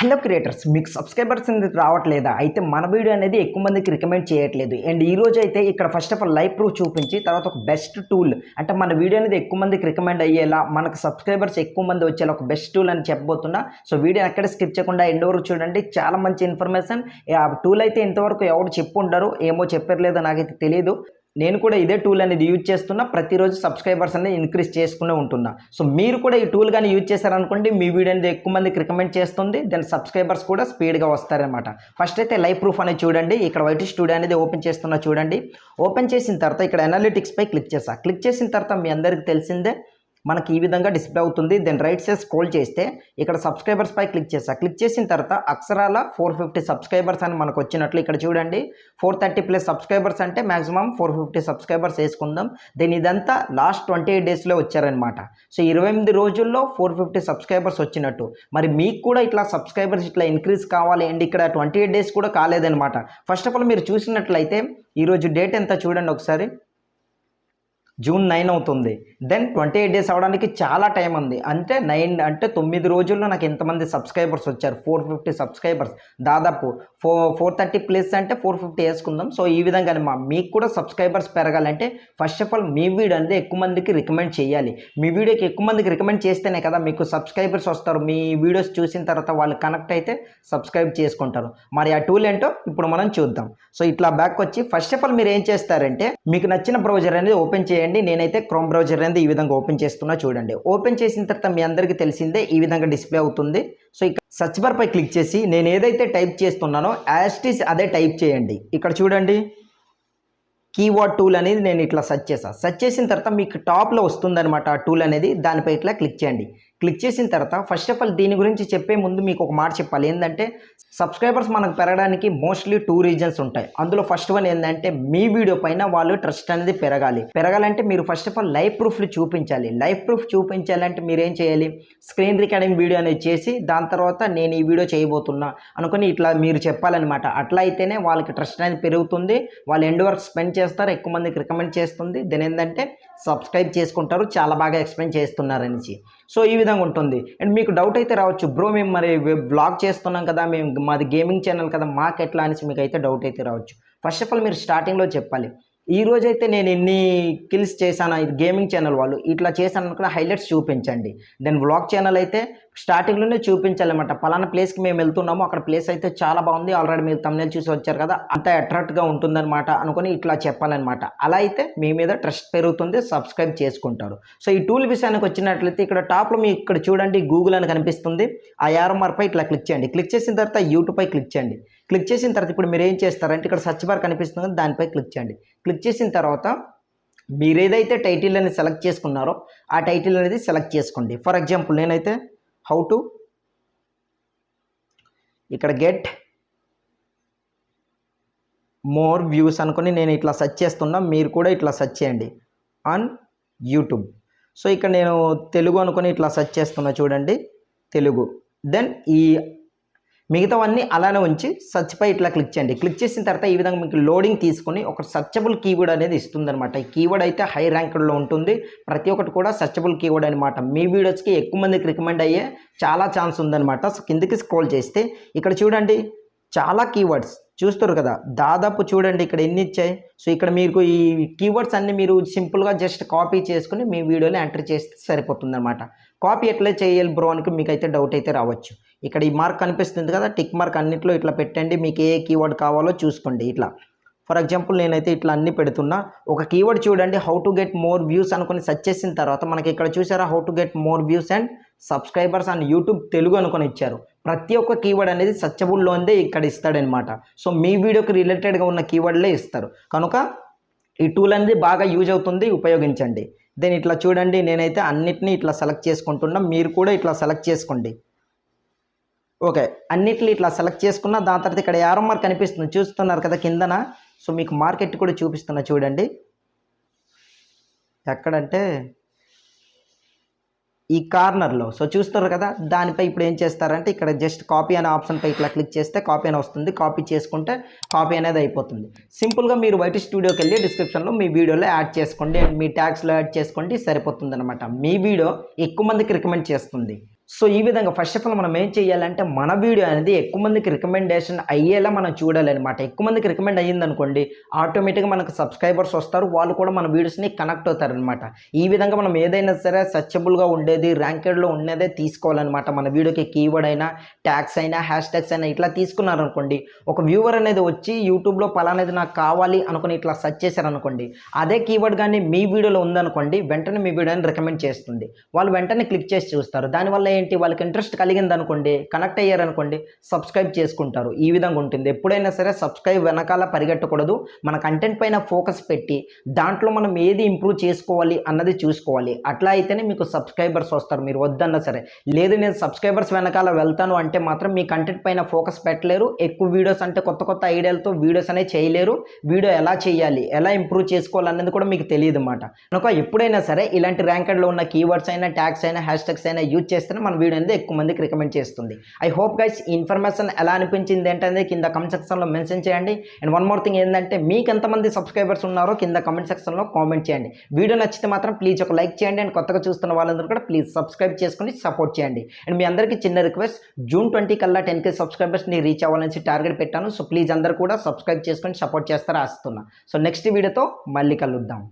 Hello creators, మీకు subscribers ఎందుకు రావట్లేదా? అయితే మన వీడియో అనేది ఎక్కువ మందికి రికమెండ్ చేయట్లేదు. అండ్ ఈ రోజు అయితే ఇక్కడ first of all live proof చూపించి తర్వాత ఒక బెస్ట్ టూల్, అంటే మన వీడియో అనేది ఎక్కువ మందికి రికమెండ్ అయ్యేలా, మనకు సబ్స్క్రైబర్స్ ఎక్కువ మంది వచ్చేలా ఒక బెస్ట్ టూల్ అని చెప్పబోతున్నా. సో వీడియో ఎక్కడ స్కిప్ చేయకుండా ఎండ్ వరకు చూడండి. చాలా మంచి ఇన్ఫర్మేషన్. ఆ టూల్ అయితే ఇంతవరకు ఎవరు చెప్పుంటారు, ఏమో చెప్పలేదో నాకైతే తెలియదు. నేను కూడా ఇదే టూల్ అనేది యూజ్ చేస్తున్నా. ప్రతిరోజు సబ్స్క్రైబర్స్ అనేది ఇంక్రీజ్ చేసుకునే ఉంటున్నా. సో మీరు కూడా ఈ టూల్ కానీ యూజ్ చేశారనుకోండి, మీ వీడియో అనేది ఎక్కువ మందికి రికమెండ్ చేస్తుంది. దెన్ సబ్స్క్రైబర్స్ కూడా స్పీడ్గా వస్తారనమాట. ఫస్ట్ అయితే లైవ్ ప్రూఫ్ అనేది చూడండి. ఇక్కడ వైట్ స్టూడియో అనేది ఓపెన్ చేస్తున్నా చూడండి. ఓపెన్ చేసిన తర్వాత ఇక్కడ అనాలిటిక్స్పై క్లిక్ చేస్తా. క్లిక్ చేసిన తర్వాత మీ అందరికీ తెలిసిందే మనకి ఈ విధంగా డిస్ప్లే అవుతుంది. దెన్ రైట్ సైడ్ స్క్రోల్ చేస్తే ఇక్కడ సబ్స్క్రైబర్స్ పై క్లిక్ చేస్తా. క్లిక్ చేసిన తర్వాత అక్షరాల 450 సబ్స్క్రైబర్స్ అని మనకు వచ్చినట్లు ఇక్కడ చూడండి. 430+ సబ్స్క్రైబర్స్ అంటే మాక్సిమం 450 సబ్స్క్రైబర్స్ వేసుకుందాం. దెన్ ఇదంతా లాస్ట్ 28 డేస్లో వచ్చారనమాట. సో 28 రోజుల్లో 450 సబ్స్క్రైబర్స్ వచ్చినట్టు. మరి మీకు కూడా ఇట్లా సబ్స్క్రైబర్స్ ఇట్లా ఇంక్రీజ్ కావాలి అండ్ ఇక్కడ 28 డేస్ కూడా కాలేదనమాట. ఫస్ట్ ఆఫ్ ఆల్ మీరు చూసినట్లయితే ఈరోజు డేట్ ఎంత చూడండి ఒకసారి, జూన్ 9 అవుతుంది. దెన్ 28 డేస్ అవడానికి చాలా టైం ఉంది. అంటే 9 రోజుల్లో నాకు ఎంతమంది సబ్స్క్రైబర్స్ వచ్చారు, 450 సబ్స్క్రైబర్స్. దాదాపు 430+ అంటే 450 వేసుకుందాం. సో ఈ విధంగా మీకు కూడా సబ్స్క్రైబర్స్ పెరగాలంటే first of all me video అనేది ఎక్కువ మందికి రికమెండ్ చేయాలి. మీ వీడియోకి ఎక్కువ మందికి రికమెండ్ చేస్తేనే కదా మీకు సబ్స్క్రైబర్స్ వస్తారు. మీ వీడియోస్ చూసిన తర్వాత వాళ్ళు కనెక్ట్ అయితే సబ్స్క్రైబ్ చేసుకుంటారు. మరి ఆ టూల్ ఏంటో ఇప్పుడు మనం చూద్దాం. సో ఇట్లా బ్యాక్ వచ్చి ఫస్ట్ ఆఫ్ ఆల్ మీరు ఏం చేస్తారంటే మీకు నచ్చిన బ్రౌజర్ అనేది ఓపెన్ చేయండి. నేనైతే క్రోమ్ బ్రౌజర్ అనేది ఈ విధంగా ఓపెన్ చేస్తున్నా చూడండి. ఓపెన్ చేసిన తర్వాత మీ అందరికీ తెలిసిందే ఈ విధంగా డిస్ప్లే అవుతుంది. సో ఇక్కడ సర్చ్ బార్ పై క్లిక్ చేసి నేను ఏదైతే టైప్ చేస్తున్నానో యాజ్ ఇట్ ఈజ్ అదే టైప్ చేయండి. ఇక్కడ చూడండి కీవర్డ్ టూల్ అనేది నేను ఇట్లా సెర్చ్ చేసాను. సెర్చ్ చేసిన తర్వాత మీకు టాప్లో వస్తుందన్నమాట ఆ టూల్ అనేది. దానిపై ఇట్లా క్లిక్ చేయండి. క్లిక్ చేసిన తర్వాత ఫస్ట్ ఆఫ్ ఆల్ దీని గురించి చెప్పే ముందు మీకు ఒక మాట చెప్పాలి. ఏంటంటే సబ్స్క్రైబర్స్ మనకు పెరగడానికి మోస్ట్లీ 2 రీజన్స్ ఉంటాయి. అందులో ఫస్ట్ వన్ ఏంటంటే మీ వీడియో పైన వాళ్ళు ట్రస్ట్ అనేది పెరగాలంటే మీరు ఫస్ట్ ఆఫ్ ఆల్ లైవ్ ప్రూఫ్లు చూపించాలి. లైవ్ ప్రూఫ్ చూపించాలంటే మీరు ఏం చేయాలి, స్క్రీన్ రికార్డింగ్ వీడియో అనేది చేసి దాని తర్వాత నేను ఈ వీడియో చేయబోతున్నా అనుకుని ఇట్లా మీరు చెప్పాలన్నమాట. అట్లా అయితేనే వాళ్ళకి ట్రస్ట్ అనేది పెరుగుతుంది. వాళ్ళు ఎండ్ వరకు స్పెండ్ చేస్తారు, ఎక్కువ మందికి రికమెండ్ చేస్తుంది. దెన్ ఏంటంటే సబ్స్క్రైబ్ చేసుకుంటారు, చాలా బాగా ఎక్స్ప్లెయిన్ చేస్తున్నారనేసి. సో ఈ విధంగా ఉంటుంది. అండ్ మీకు డౌట్ అయితే రావచ్చు, బ్రో మేము మరి బ్లాగ్ చేస్తున్నాం కదా, మేము మాది గేమింగ్ ఛానల్ కదా, మాకు ఎట్లా అనేసి మీకు అయితే డౌట్ అయితే రావచ్చు. ఫస్ట్ ఆఫ్ ఆల్ మీరు స్టార్టింగ్లో చెప్పాలి, ఈ రోజైతే నేను ఎన్ని కిల్స్ చేశాను, ఇది గేమింగ్ ఛానల్ వాళ్ళు ఇట్లా చేశాను అనుకున్న హైలైట్స్ చూపించండి. దెన్ వ్లాగ్ ఛానల్ అయితే స్టార్టింగ్లోనే చూపించాలన్నమాట. పలానా ప్లేస్కి మేము వెళ్తున్నాము, అక్కడ ప్లేస్ అయితే చాలా బాగుంది, ఆల్రెడీ మీరు తమ్నెయిల్ చూసి వచ్చారు కదా, అంత అట్రాక్ట్గా ఉంటుందన్నమాట అనుకుని ఇట్లా చెప్పాలన్నమాట. అలా అయితే మీ మీద ట్రస్ట్ పెరుగుతుంది, సబ్స్క్రైబ్ చేసుకుంటారు. సో ఈ టూల్ విషయానికి వచ్చినట్లయితే ఇక్కడ టాప్లో మీకు ఇక్కడ చూడండి గూగుల్ అని కనిపిస్తుంది. ఆ యారో మార్పై ఇట్లా క్లిక్ చేయండి. క్లిక్ చేసిన తర్వాత యూట్యూబ్ పై క్లిక్ చేయండి. క్లిక్ చేసిన తర్వాత ఇప్పుడు మీరు ఏం చేస్తారంటే ఇక్కడ సర్చ్ బార్ కనిపిస్తుంది, దానిపై క్లిక్ చేయండి. క్లిక్ చేసిన తర్వాత మీరు ఏదైతే టైటిల్ అనేది సెలెక్ట్ చేసుకున్నారో ఆ టైటిల్ అనేది సెలెక్ట్ చేసుకోండి. ఫర్ ఎగ్జాంపుల్ నేనైతే హౌ టు ఇక్కడ గెట్ మోర్ వ్యూస్ అనుకుని నేను ఇట్లా సెర్చ్ చేస్తున్నా. మీరు కూడా ఇట్లా సెర్చ్ చేయండి ఆన్ యూట్యూబ్. సో ఇక్కడ నేను తెలుగు అనుకుని ఇట్లా సెర్చ్ చేస్తున్నా చూడండి, తెలుగు. దెన్ ఈ మిగతావన్నీ అలానే ఉంచి సెర్చ్ పై ఇట్లా క్లిక్ చేయండి. క్లిక్ చేసిన తర్వాత ఈ విధంగా మీకు లోడింగ్ తీసుకొని ఒక సర్చబుల్ కీవర్డ్ అనేది ఇస్తుంది అనమాట. ఈ కీవర్డ్ అయితే హై ర్యాంక్లో ఉంటుంది. ప్రతి ఒక్కటి కూడా సర్చబుల్ కీవర్డ్ అనమాట. మీ వీడియోస్కి ఎక్కువ మందికి రికమెండ్ అయ్యే చాలా ఛాన్స్ ఉందన్నమాట. సో కిందకి స్క్రోల్ చేస్తే ఇక్కడ చూడండి చాలా కీవర్డ్స్ చూస్తారు కదా, దాదాపు చూడండి ఇక్కడ ఎన్ని ఇచ్చాయి. సో ఇక్కడ మీకు ఈ కీవర్డ్స్ అన్ని మీరు సింపుల్గా జస్ట్ కాపీ చేసుకుని మీ వీడియోలో ఎంటర్ చేస్తే సరిపోతుంది అనమాట. కాపీ ఎట్లా చేయాలి బ్రో అని మీకైతే డౌట్ అయితే రావచ్చు. ఇక్కడ ఈ మార్క్ కనిపిస్తుంది కదా, టిక్ మార్క్ అన్నిట్లో ఇట్లా పెట్టండి. మీకు ఏ కీవర్డ్ కావాలో చూసుకోండి. ఇట్లా ఫర్ ఎగ్జాంపుల్ నేనైతే ఇట్లా అన్ని పెడుతున్నా. ఒక కీవర్డ్ చూడండి how to get more views అనుకుని సెర్చ్ చేసిన తర్వాత మనకి ఇక్కడ చూసారా how to get more views and subscribers and YouTube Telugu అనుకుని ఇచ్చారు. ప్రతి ఒక్క కీవర్డ్ అనేది సర్చబుల్లోనే ఇక్కడ ఇస్తాడనమాట. సో మీ వీడియోకి రిలేటెడ్గా ఉన్న కీవర్డ్లే ఇస్తారు. కనుక ఈ టూల్ అనేది బాగా యూజ్ అవుతుంది, ఉపయోగించండి. దెన్ ఇట్లా చూడండి నేనైతే అన్నిటినీ ఇట్లా సెలెక్ట్ చేసుకుంటున్నా, మీరు కూడా ఇట్లా సెలెక్ట్ చేసుకోండి. ఓకే, అన్నిటిని ఇట్లా సెలెక్ట్ చేసుకున్న దాని తర్వాత ఇక్కడ యారో మార్క్ కనిపిస్తుంది చూస్తున్నారు కదా కిందన. సో మీకు మార్కెట్ కూడా చూపిస్తున్నా చూడండి, ఎక్కడంటే ఈ కార్నర్లో. సో చూస్తారు కదా, దానిపై ఇప్పుడు ఏం చేస్తారంటే ఇక్కడ జస్ట్ కాపీ అనే ఆప్షన్పై ఇట్లా క్లిక్ చేస్తే కాపీ అని వస్తుంది. కాపీ చేసుకుంటే కాపీ అనేది అయిపోతుంది. సింపుల్గా మీరు వైట్ స్టూడియోకి వెళ్ళి డిస్క్రిప్షన్లో మీ వీడియోలో యాడ్ చేసుకోండి అండ్ మీ ట్యాగ్స్లో యాడ్ చేసుకోండి, సరిపోతుంది అనమాట. మీ వీడియో ఎక్కువ మందికి రికమెండ్ చేస్తుంది. సో ఈ విధంగా ఫస్ట్ ఆఫ్ ఆల్ మనం ఏం చేయాలంటే మన వీడియో అనేది ఎక్కువ మందికి రికమెండేషన్ అయ్యేలా మనం చూడాలన్నమాట. ఎక్కువ మందికి రికమెండ్ అయ్యిందనుకోండి ఆటోమేటిక్గా మనకు సబ్స్క్రైబర్స్ వస్తారు, వాళ్ళు కూడా మన వీడియోస్ని కనెక్ట్ అవుతారనమాట. ఈ విధంగా మనం ఏదైనా సరే సర్చబుల్గా ఉండేది ర్యాంకెడ్లో ఉండేదే తీసుకోవాలన్నమాట. మన వీడియోకి కీవర్డ్ అయినా ట్యాగ్స్ అయినా హ్యాష్ ట్యాగ్స్ అయినా ఇట్లా తీసుకున్నారనుకోండి, ఒక వ్యూవర్ అనేది వచ్చి యూట్యూబ్లో పలానేది నాకు కావాలి అనుకుని ఇట్లా సెర్చ్ చేశారనుకోండి, అదే కీవర్డ్ కానీ మీ వీడియోలో ఉందనుకోండి వెంటనే మీ వీడియోని రికమెండ్ చేస్తుంది. వాళ్ళు వెంటనే క్లిక్ చేసి చూస్తారు. దానివల్ల ఏంటి, వాళ్ళకి ఇంట్రెస్ట్ కలిగింది అనుకోండి, కనెక్ట్ అయ్యారనుకోండి, సబ్స్క్రైబ్ చేసుకుంటారు. ఈ విధంగా ఉంటుంది. ఎప్పుడైనా సరే సబ్స్క్రైబ్ వెనకాల పరిగెట్టకూడదు. మన కంటెంట్ పైన ఫోకస్ పెట్టి దాంట్లో మనం ఏది ఇంప్రూవ్ చేసుకోవాలి అన్నది చూసుకోవాలి. అట్లా అయితేనే మీకు సబ్స్క్రైబర్స్ వస్తారు, మీరు వద్దన్నా సరే. లేదు నేను సబ్స్క్రైబర్స్ వెనకాల వెళ్తాను అంటే మాత్రం మీ కంటెంట్ పైన ఫోకస్ పెట్టలేరు. ఎక్కువ వీడియోస్ అంటే కొత్త కొత్త ఐడియాలతో వీడియోస్ అనేవి చేయలేరు. వీడియో ఎలా చేయాలి, ఎలా ఇంప్రూవ్ చేసుకోవాలి అన్నది కూడా మీకు తెలియదు అన్నమాట. కనుక ఎప్పుడైనా సరే ఇలాంటి ర్యాంకెడ్లో ఉన్న కీవర్డ్స్ అయినా ట్యాగ్స్ అయినా హ్యాష్ ట్యాగ్స్ అయినా యూజ్ చేస్తేనే మన వీడియో అనేది ఎక్కువ మందికి రికమెండ్ చేస్తుంది. ఐ హోప్ గైస్ ఈ ఇన్ఫర్మేషన్ ఎలా అనిపించింది ఏంటనేది కింద కమెంట్ సెక్షన్లో మెన్షన్ చేయండి. అండ్ వన్ మోర్ థింగ్ ఏంటంటే మీకు ఎంతమంది సబ్స్క్రైబర్స్ ఉన్నారో కింద కమెంట్ సెక్షన్లో కామెంట్ చేయండి. వీడియో నచ్చితే మాత్రం ప్లీజ్ ఒక లైక్ చేయండి. అండ్ కొత్తగా చూస్తున్న వాళ్ళందరూ కూడా ప్లీజ్ సబ్స్క్రైబ్ చేసుకుని సపోర్ట్ చేయండి. అండ్ మీ అందరికీ చిన్న రిక్వెస్ట్, జూన్ 20 కల్లా 10K సబ్స్క్రైబర్స్ని రీచ్ అవ్వాలని టార్గెట్ పెట్టాను. సో ప్లీజ్ అందరూ కూడా సబ్స్క్రైబ్ చేసుకొని సపోర్ట్ చేస్తారా ఆశిస్తున్నా. సో నెక్స్ట్ వీడియోతో మళ్ళీ కలుద్దాం.